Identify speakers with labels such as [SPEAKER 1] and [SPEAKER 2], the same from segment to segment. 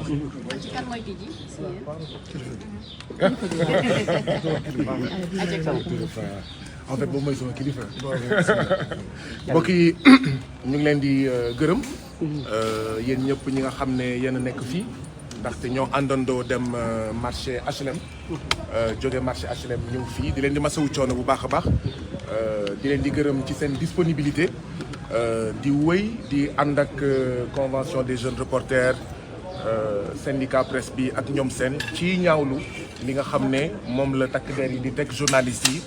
[SPEAKER 1] kan mooy tijji si yéen.
[SPEAKER 2] en fait boobu mooy sama kilifa. mbokk yi ñu ngi leen di gërëm. yéen ñëpp ñi nga xam ne yéen a nekk fii. ndaxte ñoo àndandoo dem marché HLM. jóge marché HLM ñëw fii di leen di masawu coono bu baax a baax. di leen di gërëm ci seen disponibilité. di wëy di ànd ak convention des jeunes reporters. syndicat presse bi ak ñoom seen ci ñaawlu li nga xam ne moom la takk der yi di teg journalistes yi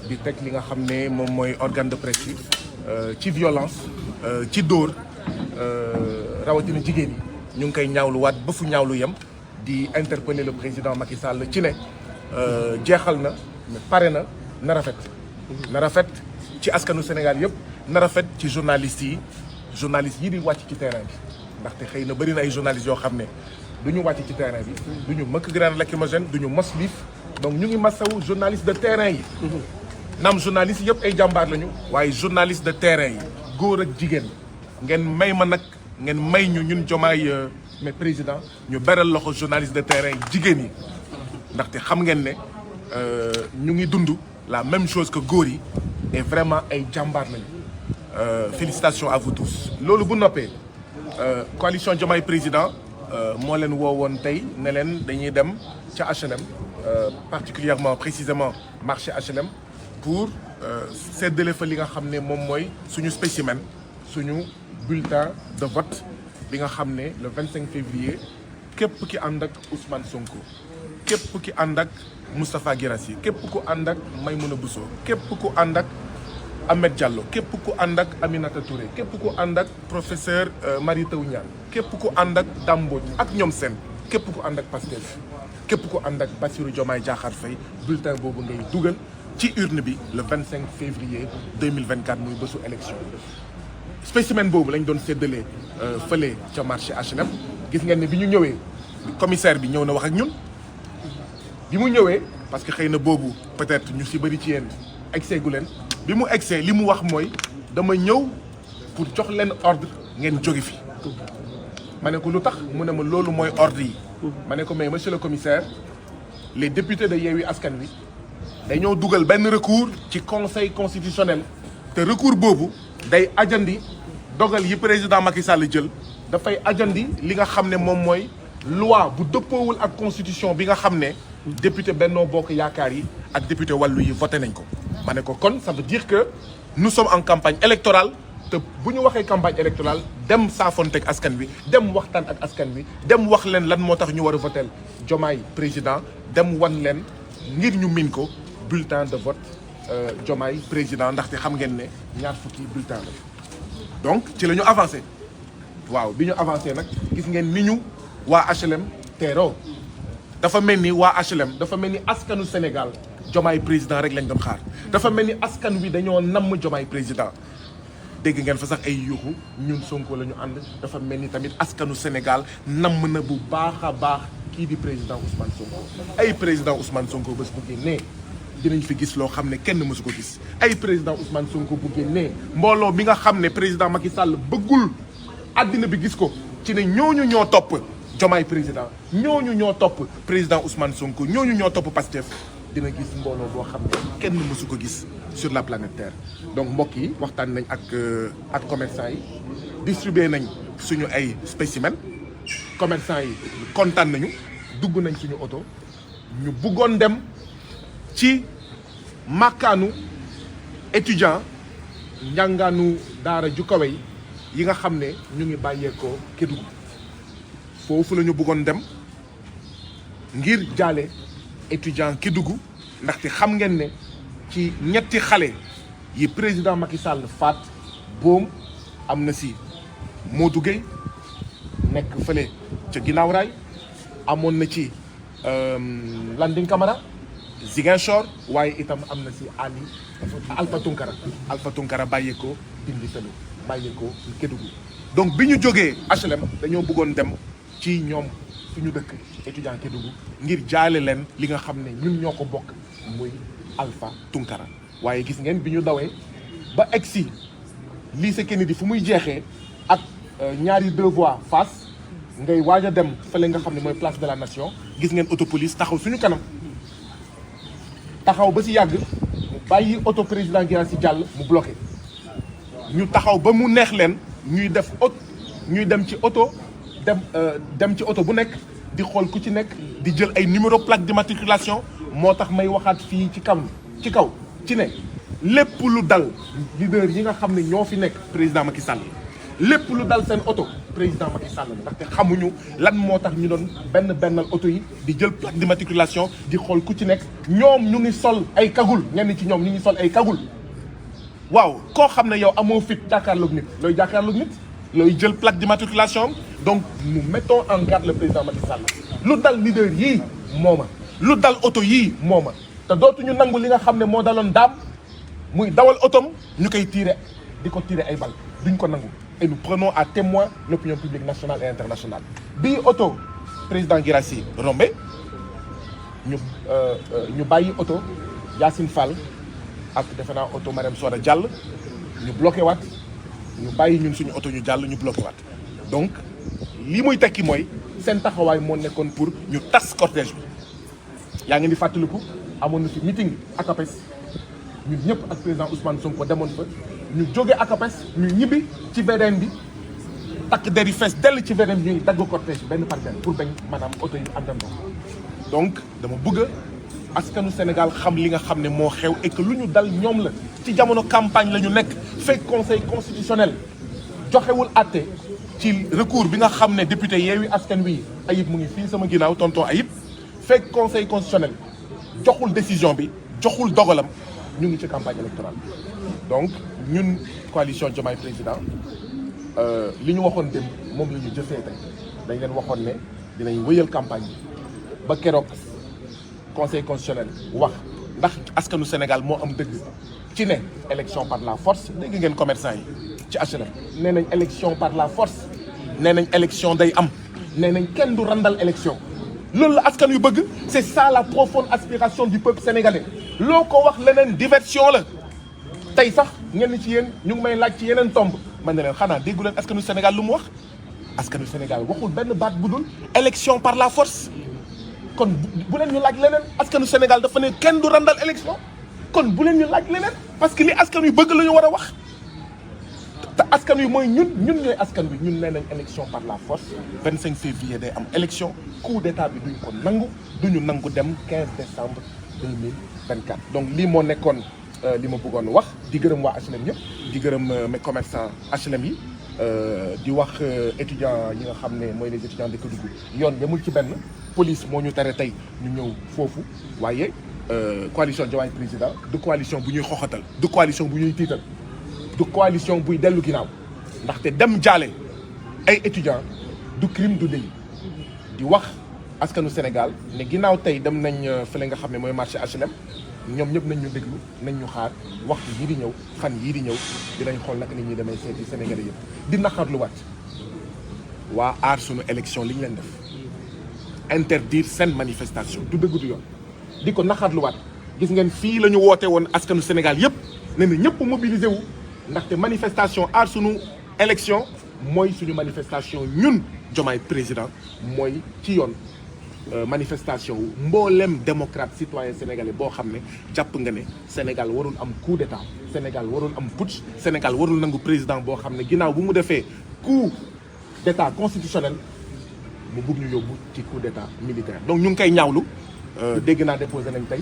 [SPEAKER 2] di teg li nga xam ne moom mooy organe de presse yi ci violence ci dóor rawatina jigéen yi ñu ngi koy ñaawlu waat ba fu ñaawlu yem di interpeller le président Macky Sall ci ne jeexal na pare na rafet ci askanu Sénégal yëpp na rafet ci journalistes yi di wàcc ci terrain bi ndaxte xëy na bëri na ay journalistes yoo xam ne du ñu wàcc ci terrain bi du ñu mëkk grenade lacrymogène du ñu mos liif donc ñu ngi masawu journaliste de terrain yi naam journaliste yëpp ay jàmbaar lañu waaye journaliste de terrain yi góor ak jigéen ngeen may ma nag ngeen may ñu ñun Diomaye mais président ñu beral loxo journaliste de terrain yi jigéen yi ndaxte xam ngeen ne ñu ngi dund la même chose que góor yi et vraiment ay jàmbaar lañu félicitations à vous tous loolu bu noppee coalition Diomaye président moo leen woowoon tey ne leen dañuy dem ca HLM particulièrement précisément marché HLM pour séddale fa li nga xam ne moom mooy suñu spécimen suñu bulletin de vote bi nga xam ne le 25 février képp ki ànd ak Ousmane Sonko képp ki ànd ak Moustapha Guirassy képp ku ànd ak Maïmouna Bousso képp ku ànd ak Ahmed Diallo képp ku ànd ak Aminata Touré képp ku ànd ak professeur Mary Teuw Niane képp ku ànd ak Dame Mbodj ak ñoom seen képp ku ànd ak Pastef képp ku ànd ak Bassirou Diomaye Diakhar Faye bulletin boobu ngay dugal ci urne bi le 25 février 2024 muy bésu élection spécimen boobu lañ doon séddalee fële ca marché HLM gis ngeen ne bi ñu ñëwee commissaire bi ñëw na wax ak ñun bi mu ñëwee parce que xëy na boobu peut-être ñu si bëri ci yéen egseegu leen bi mu egsee li mu wax mooy dama ñëw pour jox leen ordre ngeen jóge fi ma ne ko lu tax mu ne ma loolu mooy ordre yi ma ne ko mais monsieur le commissaire les députés de Yewwi Askan Wi dañoo dugal benn recours ci conseil constitutionnel te recours boobu day ajandi dogal yi président Macky Sall jël dafay ajandi li nga xam ne moom mooy loi bu dëppoowul ak constitution bi nga xam ne député Benno Bokk Yaakaar yi ak député wàllu yi voté nañ ko ma ne ko kon ça veut dire que nous sommes en campagne électorale te bu ñu waxee campagne électorale dem saafonteeg askan wi dem waxtaan ak askan wi dem wax leen lan moo tax ñu war a voter Diomaye président dem wan leen ngir ñu min ko bulletin de vote Diomaye président ndaxte xam ngeen ne ñaar fukki bulletin la donc ci la ñu avancé waaw bi ñu avancé nag gis ngeen ni ñu waa HLM teeroo dafa mel ni waa HLM dafa mel ni askanu Sénégal Diomaye président rek lañ doon xaar dafa mel ni askan wi dañoo namm Diomaye président dégg ngeen fa sax ay yuuxu ñun Sonko la ñu ànd dafa mel ni tamit askanu Sénégal namm na bu baax a baax kii di président Ousmane Sonko ay président Ousmane Sonko bés bu génnee dinañ fi gis loo xam ne kenn mësu ko gis ay président Ousmane Sonko bu génnee mbooloo mi nga xam ne président Macky Sall bëggul àddina bi gis ko ci ne ñooñu ñoo topp Diomaye président ñooñu ñoo topp président Ousmane Sonko ñooñu ñoo topp Pastef dina gis mbooloo boo xam ne kenn mësu ko gis sur la planète Terre donc mbokk yi waxtaan nañ ak commerçant yi distribué nañ suñu ay spécimen commerçant yi kontaan nañu dugg nañ suñu oto ñu bëggoon dem ci màkkaanu étudiant njàngaanu daara ju kawe yi nga xam ne ñu ngi bàyyeekoo Kédougou foofu la ñu bëggoon dem ngir jaale étudiant Kédougou ndaxte xam ngeen ne ci ñetti xale yi président Macky Sall faat boom am na si Modou Gueye nekk fële ca ginnaaw raay amoon na ci Landing Camara Ziguinchor waaye itam am na si Alpha Tunkara bàyyeekoo Dindi Salo bàyyeekoo Kédougou donc bi ñu jógee HLM dañoo bëggoon dem ci ñoom suñu dëkk étudiant Kédougou ngir jaale leen li nga xam ne ñun ñoo ko bokk muy Alpha Tunkara waaye gis ngeen bi ñu dawee ba egsi lycée Kennedy fu muy jeexee ak ñaari deux voies face ngay waaj a dem fële nga xam ne mooy place de la nation gis ngeen auto police taxaw suñu kanam taxaw ba si yàgg mu bàyyi auto président Guirassy jàll mu bloqué ñu taxaw ba mu neex leen ñuy def ñuy dem ci auto dem ci auto bu nekk di xool ku ci nekk di jël ay numéro plaque d'immatriculation moo tax may waxaat fii ci kaw ci ne lépp lu dal leader yi nga xam ne ñoo fi nekk président Macky Sall lépp lu dal seen auto président Macky Sall ndaxte xamuñu lan moo tax ñu doon bennal auto yi di jël plaque d'immatriculation di xool ku ci nekk ñoom ñu ngi sol ay kagul ñenn ci ñoom ñu ngi sol ay kagul waaw koo xam ne yow amoo fit jàkkaarloog nit looy jël plaque d'immatriculation donc nous mettons en garde le président Macky Sall lu dal leader yii mooma lu dal auto yii mooma te dootuñu nangu li nga xam ne moo daloon daam muy dawal otom ñu koy di ko tirer ay bal duñ ko nangu et nous prenons à témoin l'opinion publique nationale et internationale bii auto président Guirassy rombe ñu bàyyi auto Yacine Fall ak defe naa auto Marème Soda jàll ñu bloqué waat ñu bàyyi ñun suñu auto ñu jàll ñu bloqué waat donc lii muy tekki mooy seen taxawaay moo nekkoon pour ñu tas cortège bi yaa ngi di fàttaliku amoon na fi meeting ak APES ñun ñëpp ak président Ousmane Sonko demoon fa ñu jóge ak APES ñu ñibbi ci VDN bi takk der yi fees dell ci VDN bi ñuy dagg cortège bi benn par benn pour bañ maanaam auto yi àndandoo donc dama bëgg askanu Sénégal xam li nga xam ne moo xew et que lu ñu dal ñoom la ci jamono campagne la ñu nekk fekk conseil constitutionnel joxewul àtte ci recours bi nga xam ne député Yewwi Askan Wi Ayib mu ngi fii sama ginnaaw tonton Ayib fekk conseil constitutionnel joxul décision bi joxul dogalam ñu ngi ci campagne électorale donc ñun coalition Diomaye Président li ñu waxoon dem moom la ñu jëfee tey dañ leen waxoon ne dinañ wëyal campagne bi ba keroog conseil constitutionnel wax ndax askanu Sénégal moo am dëgg ci ne élection par la force dégg ngeen commerçant yi ci HLM nee nañ élection par la force nee nañ élection day am nee nañ kenn du randal élection loolu la askan yu bëgg c'est ça la profonde aspiration du peuple sénégalais loo ko wax leneen diversion la tey sax ñenn ci yéen ñu ngi may laaj ci yeneen tomb man ne leen xanaa déggu leen askanu Sénégal lu mu wax askanu Sénégal waxul benn baat bu dul élection par la force kon bu leen ñu laaj leneen askanu Sénégal dafa ne kenn du randal élection kon bu leen ñu laaj leneen parce que li askan yu bëgg la ñu war a wax te askan wi mooy ñun ñooy askan wi ñun nee nañ élection par la force 25 février day am élection coup d'état bi duñ ko nangu duñu nangu dem 15 décembre 2024 donc lii moo nekkoon li ma bëggoon wax di gërëm waa HLM yëpp di gërëm mes commerçants HLM yi di wax étudiants yi nga xam ne mooy les étudiants de Kédougou yoon yemul ci benn police moo ñu tere tey ñu ñëw foofu waaye coalition Diomaye Président du coalition bu ñuy xoxatal du coalition bu ñuy tiital du coalition buy dellu ginnaaw ndaxte dem jaale ay étudiants du crime du délit di wax askanu Sénégal ne ginnaaw tey dem nañ fële nga xam ne mooy marché HLM ñoom ñëpp nañ ñu déglu nañ ñu xaar waxtu yii di ñëw fan yii di ñëw dinañ xool naka nit ñi demee seeti Sénégalais yëpp di naqarlu waat waa aar sunu élection li ñu leen def interdire seen manifestation du dëgg du yoon di ko naqarlu waat gis ngeen fii la ñu woote woon askanu Sénégal yëpp ne na ñëpp mobilisé wu ndaxte manifestation aar sunu élection mooy suñu manifestation ñun Diomaye Président mooy ci yoon manifestation wu mboolem démocrate citoyen sénégalais boo xam ne jàpp nga ne Sénégal warul am coup d'état Sénégal warul am putsch Sénégal warul nangu président boo xam ne ginnaaw bu mu defee coup d'état constitutionnel mu bugg ñu yóbbu ci coup d'état militaire donc ñu ngi koy ñaawlu dégg naa déposé nañ tey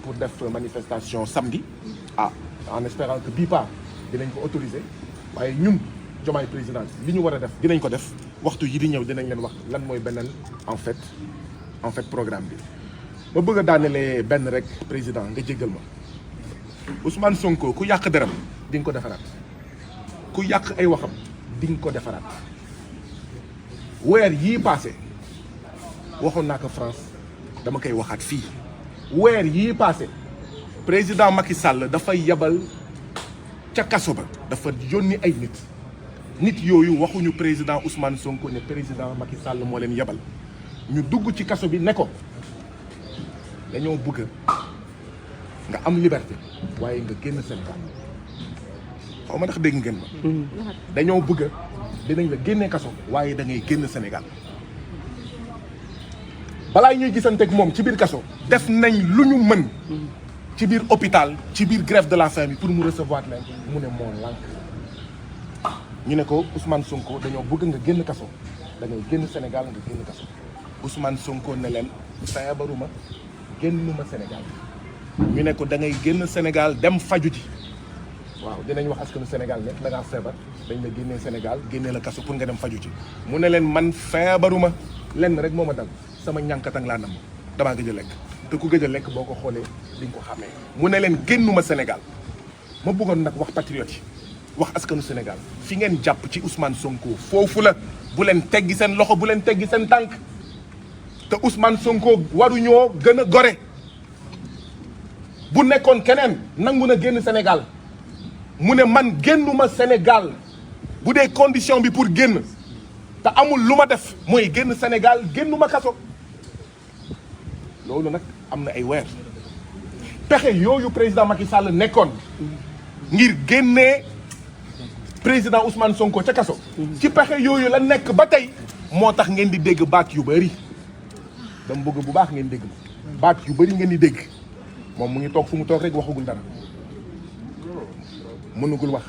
[SPEAKER 2] pour def manifestation samedi en espérant que bii pas dinañ ko autoriser waaye ñun Diomaye Président li ñu war a def dinañ ko def waxtu yi di ñëw dinañ leen wax lan mooy beneen en fait programme bi. ma bëgg a daanelee benn rek président nga jéggal ma Ousmane Sonko ku yàq deram di nga ko defaraat ku yàq ay waxam di nga ko defaraat weer yii passé waxoon naa ko France dama koy waxaat fii weer yii passé président Macky Sall dafay yabal ca kaso ba dafa yónni ay nit yooyu waxuñu président Ousmane Sonko ne président Macky Sall moo leen yabal ñu dugg ci kaso bi ne ko dañoo bëgg nga am liberté waaye nga génn Sénégal xaw ma ndax dégg ngeen ma dañoo bëgg dinañ la génnee kaso waaye da ngay génn Sénégal balaa ñuy gisanteeg moom ci biir kaso def nañ lu ñu mën ci biir hôpital ci biir grève de la faim bi pour mu recevoir leen mu ne moo lànk ñu ne ko Ousmane Sonko dañoo bëgg nga génn kaso da ngay génn Sénégal nga génn kaso Ousmane Sonko ne leen feebaruma génnuma Sénégal ñu ne ko da ngay génn Sénégal dem faju ji waaw dinañ wax askanu Sénégal ne da ngaa feebar dañ la génnee Sénégal génnee la kaso pour nga dem faju ji mu ne leen man feebaruma lenn rek moo ma dal sama ñànkatang laa nam damaa gëj a lekk te ku gëj a lekk boo ko xoolee di nga ko xàmmee mu ne leen génnuma Sénégal ma bëggoon nag wax patriote yi wax askanu Sénégal fi ngeen jàpp ci Ousmane Sonko foofu la bu leen teggi seen loxo bu leen teggi seen tànk te Ousmane Sonko waruñoo gën a gore bu nekkoon keneen nangu na génn Sénégal mu ne man génnuma Sénégal bu dee condition bi pour génn te amul lu ma def mooy génn Sénégal génnuma kaso loolu nag am na ay weer pexe yooyu président Macky Sall nekkoon ngir génnee président Ousmane Sonko ca kaso ci pexe yooyu la nekk ba tey moo tax ngeen di dégg baat yu bëri dama bëgg bu baax ngeen dégg baat yu bëri ngeen di dégg moom mu ngi toog fu mu toog rek waxagul dara mënugul wax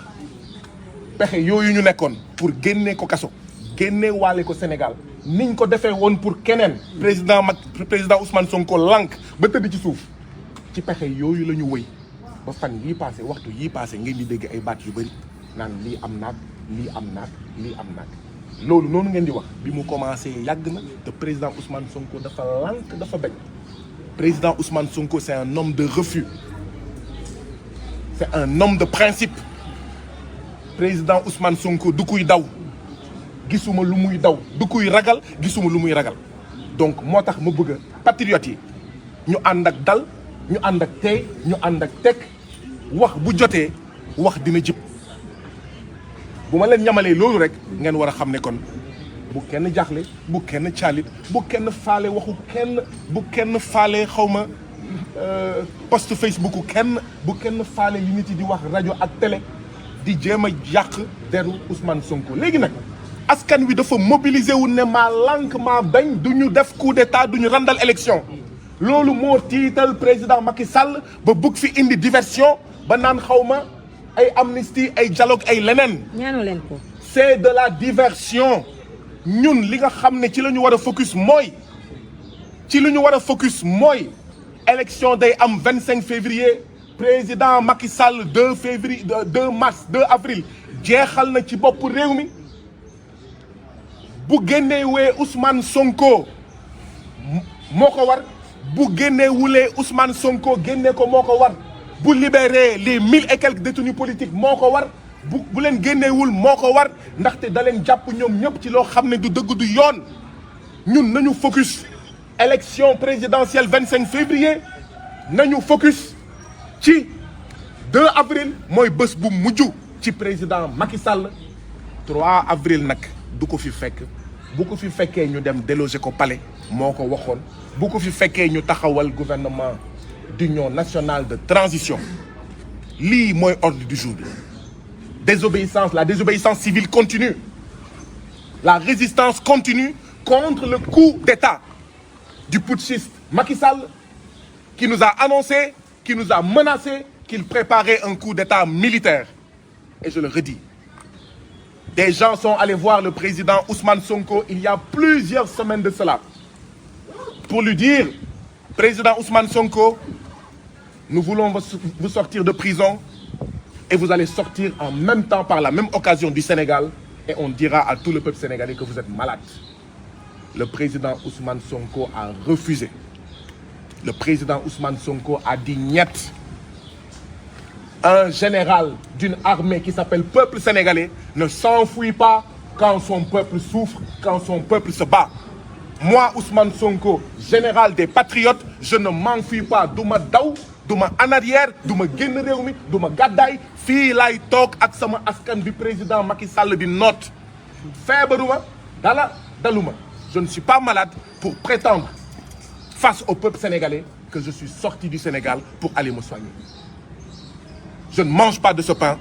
[SPEAKER 2] pexe yooyu ñu nekkoon pour génnee ko kaso génnee waale ko Sénégal niñ ko defee woon pour keneen président Ousmane Sonko lànk ba tëdd ci suuf ci pexe yooyu la ñu wëy ba fan yii passé waxtu yii passé ngeen di dégg ay baat yu bëri naan lii am naag lii am naag lii am naag loolu noonu ngeen di wax bi mu commencé yàgg na te président Ousmane Sonko dafa lànk dafa bañ président Ousmane Sonko c'est un homme de refus c'est un homme de principe président Ousmane Sonko du kuy daw gisuma lu muy daw du kuy ragal gisuma lu muy ragal donc moo tax ma bëgg patriotes yi ñu ànd ak dal ñu ànd ak tey ñu ànd ak teg wax bu jotee wax dina jib bu ma leen ñamalee loolu rek ngeen war a xam ne kon bu kenn jaaxle bu kenn caalit bu kenn faale waxu kenn bu kenn faale xawma post Facebook kenn bu kenn faale li nit yi di wax rajo ak télé di jéem a yàq deru Ousmane Sonko léegi nag askan wi dafa mobiliser wu ne maa lànk maa bañ du ñu def coup d'état du ñu randal élection loolu moo tiital président Macky Sall ba bëgg fi indi diversion ba naan xawma ay amnistie ay dialogue ay leneen.
[SPEAKER 3] ñaanu leen ko.
[SPEAKER 2] c'est de la diversion ñun li nga xam ne ci la ñu war a focus mooy élection day am 25 février président Macky Sall 2 février 2 mars 2 avril jeexal na ci bopp réew mi bu génnewee Ousmane Sonko moo ko war bu génnewulee Ousmane Sonko génne ko moo ko war bu libérer les 1000 et quelques détenus politiques moo ko war bu leen génnewul moo ko war ndaxte da leen jàpp ñoom ñëpp ci loo xam ne du dëgg du yoon ñun nañu focus élection présidentielle 25 février nañu focus ci 2 avril mooy bés bu mujj ci président Macky Sall 3 avril nag du ko fi fekk bu ko fi fekkee ñu dem déloger ko palais moo ko waxoon bu ko fi fekkee ñu taxawal gouvernement d'union nationale de transition lii mooy ordre du jour bi la désobéissance civile continue la résistance continue contre le coup d'état du putschiste Macky Sall qui nous a annoncé, qui nous a menacé qu'il préparait un coup d'état militaire. Et je le redis, des gens sont allés voir le président Ousmane Sonko il y a plusieurs semaines de cela pour lui dire, président Ousmane Sonko, nous voulons vous sortir de prison et vous allez sortir en même temps par la même occasion du Sénégal et on dira à tout le peuple sénégalais que vous êtes malade. Le président Ousmane Sonko a refusé. Le président Ousmane Sonko a dit niet. Un général d'une armée qui s'appelle peuple sénégalais ne s'enfuit pas quand son peuple souffre, quand son peuple se bat. Moi, Ousmane Sonko, général des patriotes, je ne m'enfuis pas. Duma daw, duma en arrière, duma génn réew mi, duma gàddaay fii laay toog ak sama askan bi président Macky Sall di noot. Feebaruma, daluma. Je ne suis pas malade pour prétendre face au peuple sénégalais que je suis sorti du Sénégal pour aller me soigner. Je ne mange pas de ce pain,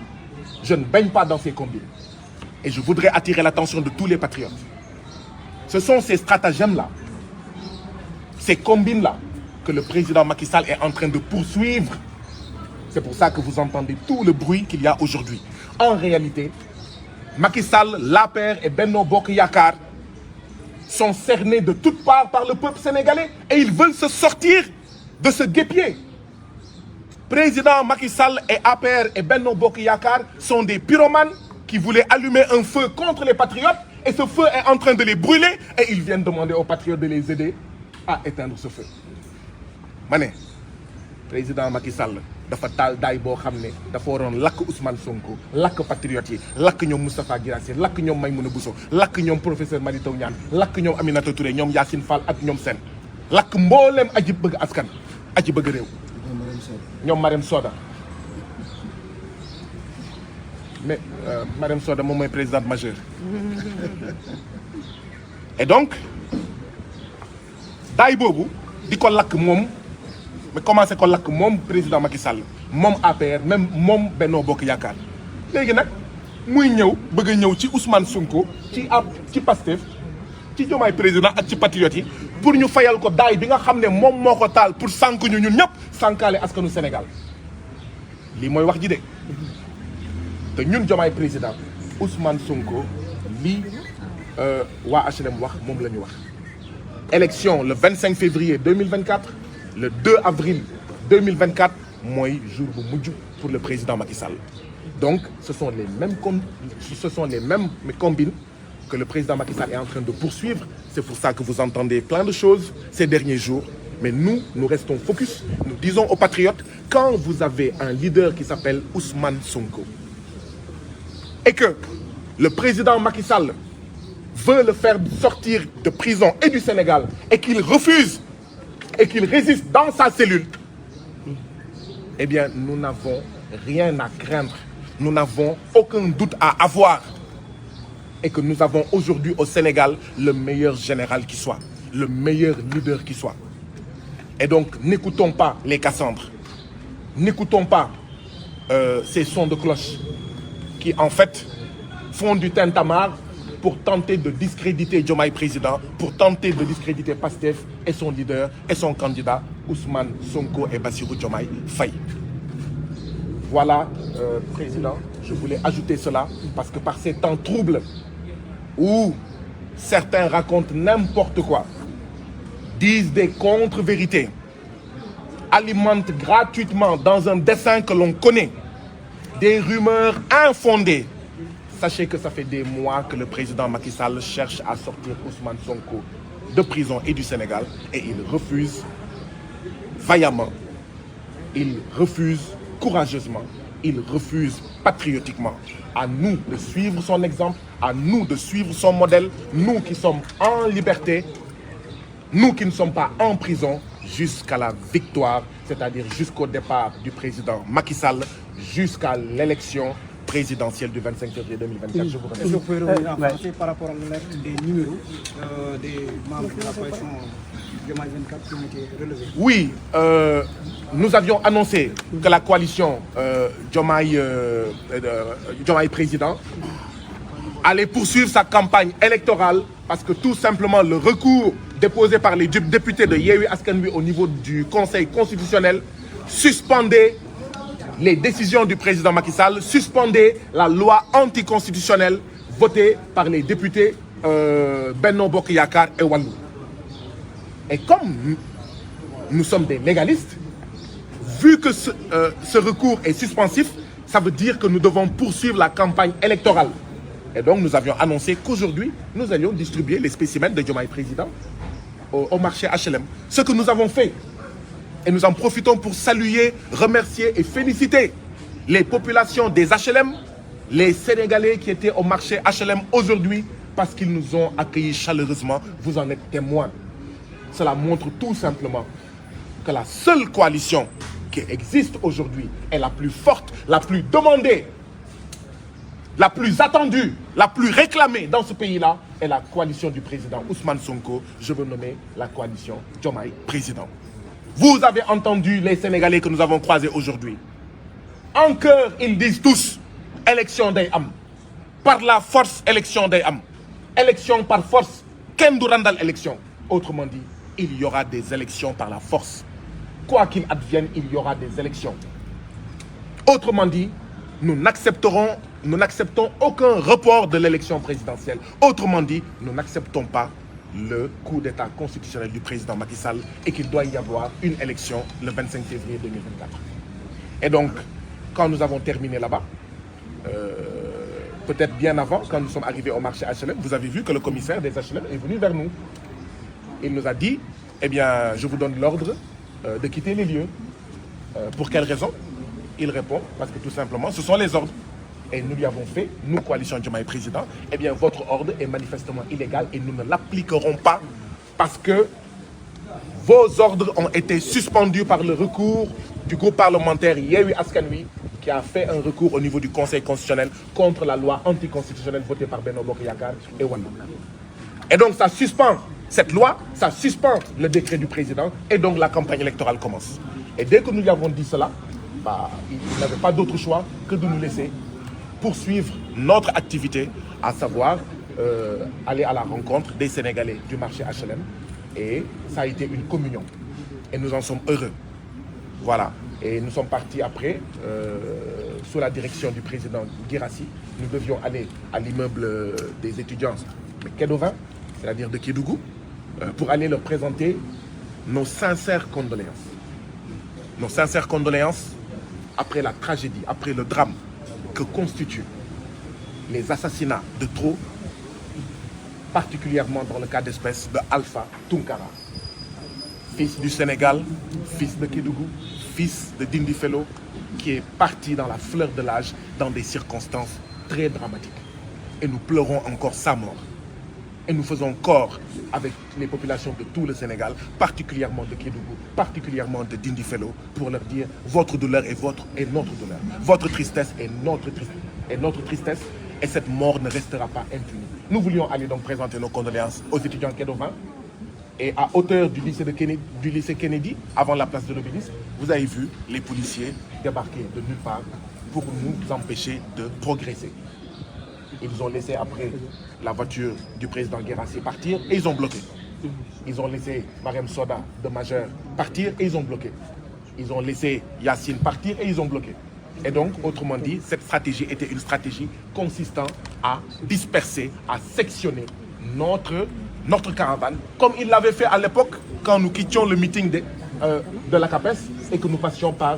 [SPEAKER 2] je ne baigne pas dans ces combines. Et je voudrais attirer l'attention de tous les patriotes. Ce sont ces stratagèmes-là, ces combines-là, que le président Macky Sall est en train de poursuivre. C'est pour ça que vous entendez tout le bruit qu'il y a aujourd'hui. En réalité, Macky Sall, l'APR et Benno Bokk Yakaar sont cernés de toutes parts par le peuple sénégalais et ils veulent se sortir de ce guêpier. Président Macky Sall et APR et Benno Bokk Yakaar sont des pyromanes qui voulaient allumer un feu contre les patriotes et ce feu est en train de les brûler et ils viennent demander aux patriotes de les aider à éteindre ce feu. Mané, président Macky Sall dafa taal daay boo xam ne dafa waroon lakk Ousmane Sonko lakk patriotes yi lakk ñoom Moustapha Guirassy lakk ñoom Maïmouna Bousso lakk ñoom professeur Mary Teuw Niane lakk ñoom Aminata Touré ñoom Yacine Fall ak ñoom Sène lakk mbooleem aji bëgg askan aji bëgg réew ñoom Marème Soda mais Marème Soda moom mooy présidente majeure et donc daay boobu di ko lakk moom mais commencé ko lakk moom président Macky Sall moom APR même moom Benno Bokk Yaakaar léegi nag muy ñëw bëgg a ñëw ci Ousmane Sonko ci Pastef ci Diomaye président ak ci patriotes yi pour ñu fayal ko daay bi nga xam ne moom moo ko taal pour sànk ñu ñun ñëpp sànkaale askanu Sénégal lii mooy wax ji de te ñun Diomaye président Ousmane Sonko lii waa HLM wax moom la ñu wax. Élection le 25 février 2024 le 2 avril 2024 mooy jour bu mujj pour le président Macky Sall donc ce sont les mêmes combines que le président Macky Sall est en train de poursuivre. C'est pour ça que vous entendez plein de choses ces derniers jours. Mais nous restons focus. Nous disons aux patriotes, quand vous avez un leader qui s'appelle Ousmane Sonko et que le président Macky Sall veut le faire sortir de prison et du Sénégal et qu'il refuse et qu'il résiste dans sa cellule, eh bien, nous n'avons rien à craindre. Nous n'avons aucun doute à avoir. Et que nous avons aujourd'hui au Sénégal le meilleur général qui soit, le meilleur leader qui soit. Et donc, n'écoutons pas les Cassandres. N'écoutons pas ces sons de cloche qui, en fait, font du tintamarre pour tenter de discréditer Diomaye président, pour tenter de discréditer Pastef et son leader et son candidat, Ousmane Sonko et Bassirou Diomaye Faye. Voilà, Président, je voulais ajouter cela parce que par ces temps troubles où certains racontent n'importe quoi, disent des contre-vérités, alimentent gratuitement dans un dessein que l'on connaît des rumeurs infondées. Sachez que ça fait des mois que le président Macky Sall cherche à sortir Ousmane Sonko de prison et du Sénégal et il refuse vaillamment, il refuse courageusement, il refuse patriotiquement. À nous de suivre son exemple, à nous de suivre son modèle, nous qui sommes en liberté, nous qui ne sommes pas en prison, jusqu'à la victoire, c'est-à-dire jusqu'au départ du président Macky Sall, jusqu'à l'élection présidentielle du 25 février 2024. Je vous remercie.
[SPEAKER 3] Est-ce que vous pouvez revenir en français par rapport à l'alerte des numéros des membres de la coalition Diomaye 24 qui ont été relevés?
[SPEAKER 2] Oui, nous avions annoncé que la coalition Diomaye président allait poursuivre sa campagne électorale parce que tout simplement le recours déposé par les députés de Yewwi Askan Wi au niveau du Conseil constitutionnel suspendait les décisions du président Macky Sall, suspendait la loi anticonstitutionnelle votée par les députés Benno Bokk Yakaar et Wallu. Et comme nous sommes des légalistes, vu que ce recours est suspensif, ça veut dire que nous devons poursuivre la campagne électorale. Et donc nous avions annoncé qu'aujourd'hui, nous allions distribuer les spécimens de Diomaye président au marché HLM. Ce que nous avons fait. Et nous en profitons pour saluer, remercier et féliciter les populations des HLM, les Sénégalais qui étaient au marché HLM aujourd'hui parce qu'ils nous ont accueillis chaleureusement. Vous en êtes témoins. Cela montre tout simplement que la seule coalition qui existe aujourd'hui est la plus forte, la plus demandée, la plus attendue, la plus réclamée dans ce pays-là est la coalition du président Ousmane Sonko. Je veux nommer la coalition Diomaye président. Vous avez entendu les Sénégalais que nous avons croisés aujourd'hui. En chœur, ils disent tous, élection day am. par la force élection day am élection par force kenn du randal élection. Autrement dit, il y aura des élections par la force. Quoi qu'il advienne, il y aura des élections. Autrement dit, nous n'acceptons aucun report de l'élection présidentielle. Autrement dit, nous n'acceptons pas le coup d'état constitutionnel du président Macky Sall et qu'il doit y avoir une élection le 25 février 2024. Et donc, quand nous avons terminé là-bas, peut-être bien avant, quand nous sommes arrivés au marché HLM, vous avez vu que le commissaire des HLM est venu vers nous. Il nous a dit, eh bien, je vous donne l'ordre de quitter les lieux. Pour quelle raison? Il répond, parce que tout simplement, ce sont les ordres. Et nous lui avons fait, nous, coalition Diomaye Président, eh bien, votre ordre est manifestement illégal et nous ne l'appliquerons pas parce que vos ordres ont été suspendus par le recours du groupe parlementaire Yewwi Askan Wi qui a fait un recours au niveau du Conseil constitutionnel contre la loi anticonstitutionnelle votée par Benno Bokk Yakaar et Wallu. Et donc, ça suspend cette loi, ça suspend le décret du président et donc la campagne électorale commence. Et dès que nous lui avons dit cela, il n'avait pas d'autre choix que de nous laisser poursuivre notre activité, à savoir aller à la rencontre des Sénégalais du marché HLM. Et ça a été une communion. Et nous en sommes heureux. Voilà. Et nous sommes partis après, sous la direction du président Guirassy. Nous devions aller à l'immeuble des étudiants de Kédovin, c'est-à-dire de Kédougou, pour aller leur présenter nos sincères condoléances. Nos sincères condoléances après la tragédie, après le drame que constituent les assassinats de trop, particulièrement dans le cas d'espèce de Alpha Tunkara, fils du Sénégal, fils de Kédougou, fils de Dindi Fellow, qui est parti dans la fleur de l'âge dans des circonstances très dramatiques. Et nous pleurons encore sa mort. Et nous faisons corps avec les populations de tout le Sénégal, particulièrement de Kédougou, particulièrement de Dindi Fellow, pour leur dire votre douleur est notre douleur. Votre tristesse est notre tristesse. Et cette mort ne restera pas impunie. Nous voulions aller donc présenter nos condoléances aux étudiants Kédovin. Et à hauteur du lycée Kennedy, avant la place de l'Obélisque, vous avez vu les policiers débarquer de nulle part pour nous empêcher de progresser. Ils ont laissé après la voiture du président Guirassy partir et ils ont bloqué. Ils ont laissé Marème Soda de Majeur partir et ils ont bloqué. Ils ont laissé Yacine partir et ils ont bloqué. Et donc, autrement dit, cette stratégie était une stratégie consistant à disperser, à sectionner notre caravane, comme il l'avait fait à l'époque quand nous quittions le meeting de la CAPES et que nous passions par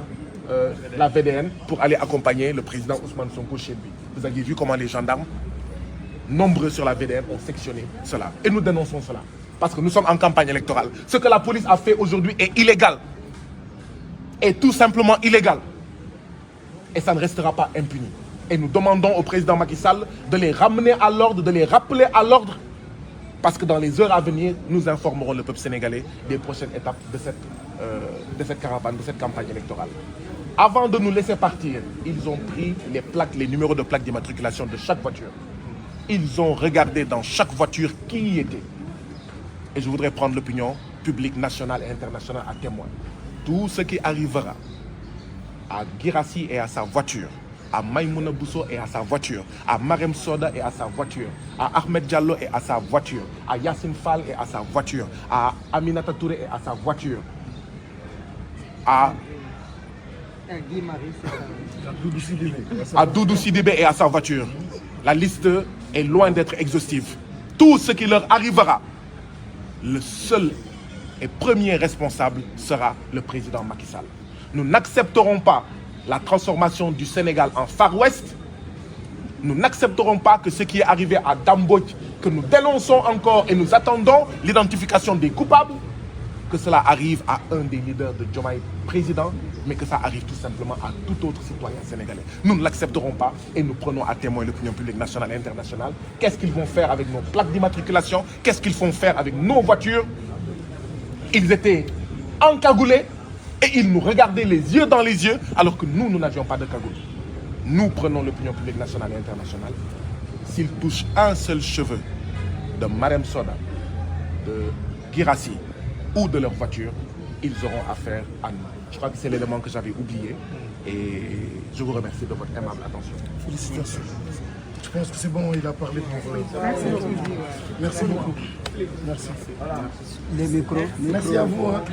[SPEAKER 2] la VDN pour aller accompagner le président Ousmane Sonko chez lui. Vous avez vu comment les gendarmes, nombreux sur la VDN, ont sectionné cela. Et nous dénonçons cela. Parce que nous sommes en campagne électorale. Ce que la police a fait aujourd'hui est illégal. Est tout simplement illégal. Et ça ne restera pas impuni. Et nous demandons au président Macky Sall de les ramener à l'ordre, de les rappeler à l'ordre. Parce que dans les heures à venir, nous informerons le peuple sénégalais des prochaines étapes de cette caravane, de cette campagne électorale. Avant de nous laisser partir, ils ont pris les numéros de plaques d'immatriculation de chaque voiture. Ils ont regardé dans chaque voiture qui y était. Et je voudrais prendre l'opinion publique nationale et internationale à témoin. Tout ce qui arrivera à Guirassy et à sa voiture, à Maïmouna Bousso et à sa voiture, à Marème Soda et à sa voiture, à Ahmed Diallo et à sa voiture, à Yassine Fall et à sa voiture, à Aminata Touré et à sa voiture, à Doudou Sidibé et à sa voiture. La liste est loin d'être exhaustive. Tout ce qui leur arrivera, le seul et premier responsable sera le président Macky Sall. Nous n'accepterons pas la transformation du Sénégal en Far West. Nous n'accepterons pas que ce qui est arrivé à Dambodj, que nous dénonçons encore et nous attendons l'identification des coupables, que cela arrive à un des leaders de Diomaye président, mais que ça arrive tout simplement à tout autre citoyen sénégalais. Nous ne l'accepterons pas et nous prenons à témoin l'opinion publique nationale et internationale. Qu'est-ce qu'ils vont faire avec nos plaques d'immatriculation? Qu'est-ce qu'ils vont faire avec nos voitures? Ils étaient encagoulés et ils nous regardaient les yeux dans les yeux alors que nous n'avions pas de cagoule. Nous prenons l'opinion publique nationale et internationale. S'ils touchent un seul cheveu de Marème Soda, de Guirassy ou de leur voiture, ils auront affaire à nous. Je crois que c'est l'élément que j'avais oublié et je vous remercie de votre aimable attention.
[SPEAKER 3] Félicitations.
[SPEAKER 2] pense que c'est bon, il a parlé pour... Merci beaucoup. Merci.
[SPEAKER 3] Les micros.
[SPEAKER 2] Merci à vous. Hein.